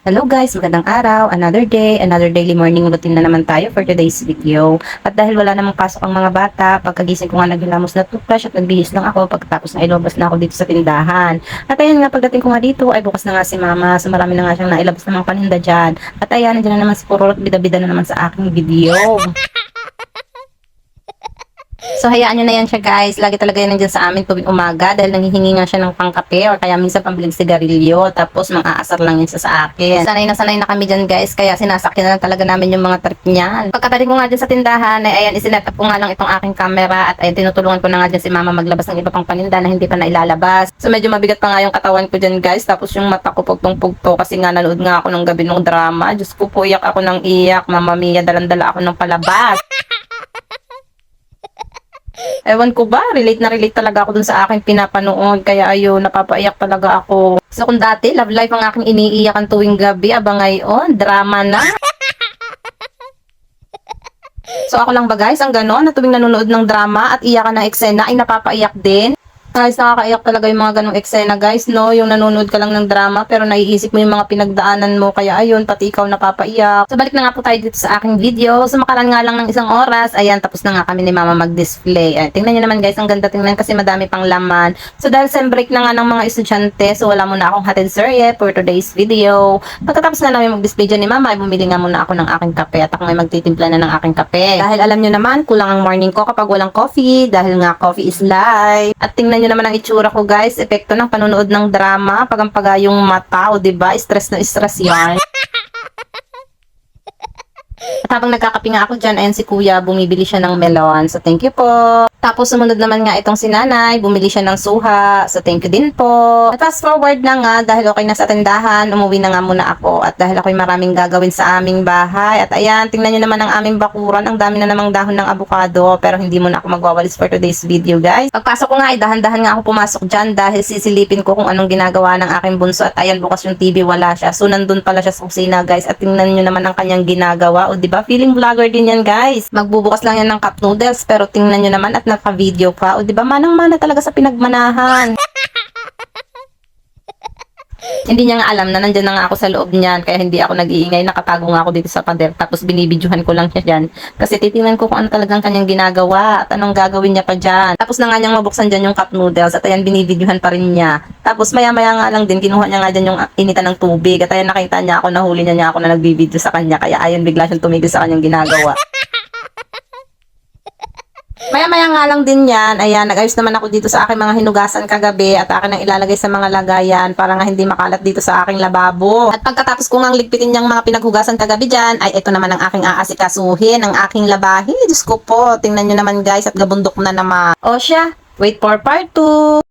Hello guys, magandang araw, another daily morning routine na naman tayo for today's video. At dahil wala namang pasok ang mga bata, pagkagising ko nga naghilamos na toothbrush at nagbihis lang ako pagkatapos na ilabas na ako dito sa tindahan. At ayan nga, pagdating ko nga dito ay bukas na nga si mama, so marami na nga siyang nailabas na mga paninda dyan. At ayan, nandiyan na naman si Puro at bida-bida na naman sa aking video. So, hayaan nyo na yan siya guys. Lagi talaga yan nandyan sa amin tuwing umaga dahil nanghihingi nga siya ng pangkape or kaya minsan pambiling sigarilyo. Tapos, mang-aasar lang yan sa akin. Sanay na kami dyan guys. Kaya sinasakyan na lang talaga namin yung mga trip niyan. Pagkataling ko nga dyan sa tindahan, ay ayan, isinet up ko nga lang itong aking camera. At ayan, tinutulungan ko na nga dyan si mama maglabas ng iba pang paninda na hindi pa na ilalabas. So, medyo mabigat pa nga yung katawan ko dyan guys. Tapos, yung mata ko pugtong-pugto kasi nga nanood nga ako ng gabi ng drama. Diyos ko po, iyak ako ng iyak. Mama Mia, dalandala ako ng palabas. Ewan ko ba, relate na relate talaga ako dun sa aking pinapanood. Kaya ayun, napapaiyak talaga ako. So kung dati, love life ang aking iniiyakan tuwing gabi, aba ngayon, drama na. So ako lang ba guys, ang ganon, na tuwing nanonood ng drama at iyakan ng eksena ay napapaiyak din. Guys, nakakaiyak talaga yung mga ganong eksena guys, no? Yung nanonood ka lang ng drama pero naiisip mo yung mga pinagdaanan mo. Kaya ayun, pati ikaw napapaiyak. So balik na nga po tayo dito sa aking video. So makaran nga lang ng isang oras. Ayan, tapos na nga kami ni mama mag-display. Ayan, tingnan nyo naman guys, ang ganda tingnan kasi madami pang laman. So dahil sem break na nga ng mga estudyante, so wala muna akong hatid serye for today's video. Pagkatapos na namin mag-display dyan ni mama, ay bumili nga muna ako ng aking kape. At ako may magtitimpla na ng aking kape. Dahil alam nyo naman, kulang ang morning ko kapag walang coffee. Dahil nga coffee is life. At tingnan nyo naman ang itsura ko guys, epekto ng panonood ng drama, pagampaga yung mata, o diba, stress na stress yan. At habang nagkakape nga ako dyan, ayan si kuya, bumibili siya ng melon. So, thank you po. Tapos, sumunod naman nga itong si nanay, bumili siya ng suha. So, thank you din po. At fast forward na nga, dahil okay na sa tindahan, umuwi na nga muna ako. At dahil ako'y maraming gagawin sa aming bahay. At ayan, tingnan nyo naman ang aming bakuran. Ang dami na namang dahon ng avocado. Pero hindi muna ako magwawalis for today's video, guys. Pagpasok ko nga, ay dahan-dahan nga ako pumasok dyan dahil sisilipin ko kung anong ginagawa ng aking bunso. At ayan, bukas yung TV, wala siya. So, nandun pala siya sa kusina, guys. At tingnan nyo naman ang kanyang ginagawa. O, diba? Feeling vlogger din yan, guys. Magbubukas lang yan ng cup noodles. Pero tingnan nyo naman at naka-video pa. O, diba? Manang-mana talaga sa pinagmanahan. Hindi niya nga alam na nandyan na nga ako sa loob niyan. Kaya hindi ako nag-iingay. Nakatago nga ako dito sa pader. Tapos binibidyohan ko lang siya dyan. Kasi titingnan ko kung ano talagang kanyang ginagawa. At anong gagawin niya pa dyan. Tapos na nga niyang mabuksan dyan yung cup noodles. At ayan, binibidyohan pa rin niya. Tapos maya-maya nga lang din, kinuha niya nga dyan yung initan ng tubig. At ayan, nakita niya ako, nahuli niya ako na nagbibidyo sa kanya. Kaya ayan, bigla siyang tumigil sa kanyang ginagawa. Maya-maya nga lang din yan, ayan, nag-ayos naman ako dito sa aking mga hinugasan kagabi at akin ang ilalagay sa mga lagayan para nga hindi makalat dito sa aking lababo. At pagkatapos ko ngang ligpitin yung mga pinaghugasan kagabi dyan, ay ito naman ang aking aasikasuhin, ang aking labahin. Diyos ko po, tingnan nyo naman guys at gabundok na naman. O siya, wait for part 2.